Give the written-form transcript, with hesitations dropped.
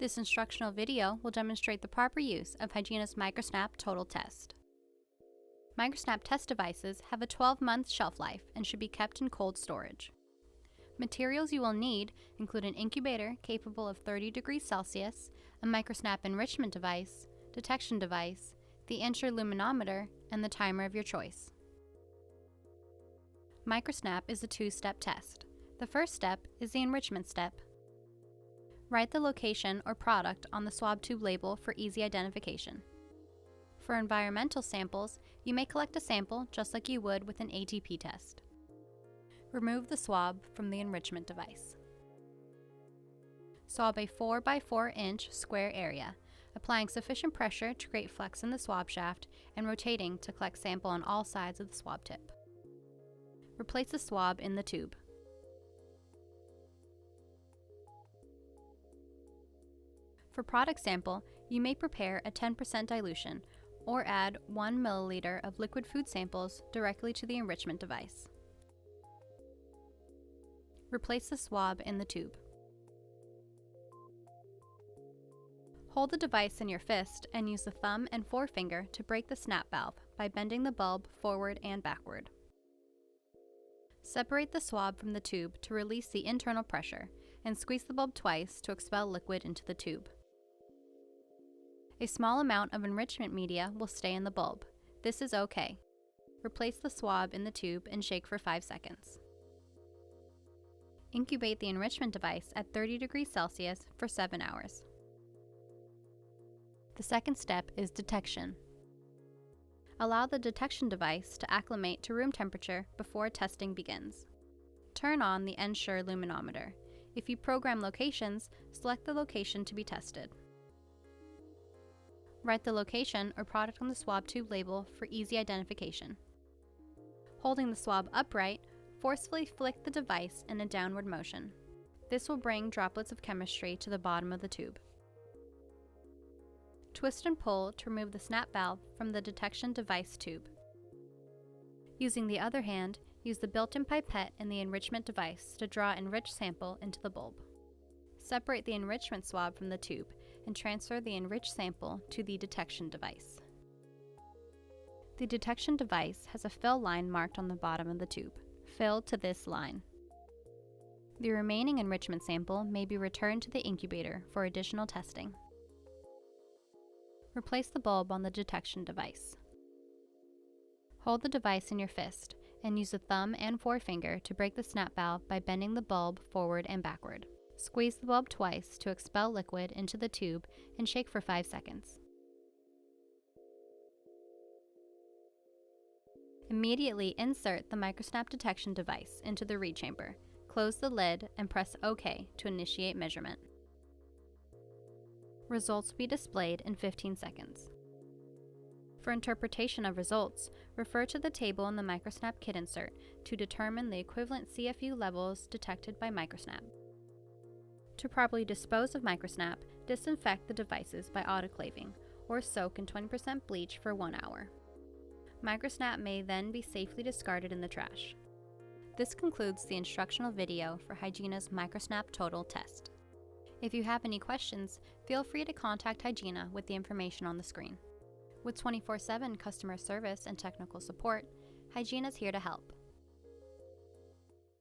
This instructional video will demonstrate the proper use of Hygiena's MicroSnap Total test. MicroSnap test devices have a 12-month shelf life and should be kept in cold storage. Materials you will need include an incubator capable of 30 degrees Celsius, a MicroSnap enrichment device, detection device, the interluminometer, and the timer of your choice. MicroSnap is a two-step test. The first step is the enrichment step. Write the location or product on the swab tube label for easy identification. For environmental samples, you may collect a sample just like you would with an ATP test. Remove the swab from the enrichment device. Swab a 4 by 4 inch square area, applying sufficient pressure to create flex in the swab shaft and rotating to collect sample on all sides of the swab tip. Replace the swab in the tube. For product sample, you may prepare a 10% dilution or add 1 milliliter of liquid food samples directly to the enrichment device. Replace the swab in the tube. Hold the device in your fist and use the thumb and forefinger to break the snap valve by bending the bulb forward and backward. Separate the swab from the tube to release the internal pressure and squeeze the bulb twice to expel liquid into the tube. A small amount of enrichment media will stay in the bulb. This is okay. Replace the swab in the tube and shake for 5 seconds. Incubate the enrichment device at 30 degrees Celsius for 7 hours. The second step is detection. Allow the detection device to acclimate to room temperature before testing begins. Turn on the Ensure luminometer. If you program locations, select the location to be tested. Write the location or product on the swab tube label for easy identification. Holding the swab upright, forcefully flick the device in a downward motion. This will bring droplets of chemistry to the bottom of the tube. Twist and pull to remove the snap valve from the detection device tube. Using the other hand, use the built-in pipette in the enrichment device to draw enriched sample into the bulb. Separate the enrichment swab from the tube and transfer the enriched sample to the detection device. The detection device has a fill line marked on the bottom of the tube. Fill to this line. The remaining enrichment sample may be returned to the incubator for additional testing. Replace the bulb on the detection device. Hold the device in your fist and use the thumb and forefinger to break the snap valve by bending the bulb forward and backward. Squeeze the bulb twice to expel liquid into the tube and shake for 5 seconds. Immediately insert the MicroSnap detection device into the read chamber. Close the lid and press OK to initiate measurement. Results will be displayed in 15 seconds. For interpretation of results, refer to the table in the MicroSnap kit insert to determine the equivalent CFU levels detected by MicroSnap. To properly dispose of MicroSnap, disinfect the devices by autoclaving or soak in 20% bleach for 1 hour. MicroSnap may then be safely discarded in the trash. This concludes the instructional video for Hygiena's MicroSnap Total test. If you have any questions, feel free to contact Hygiena with the information on the screen. With 24/7 customer service and technical support, Hygiena is here to help.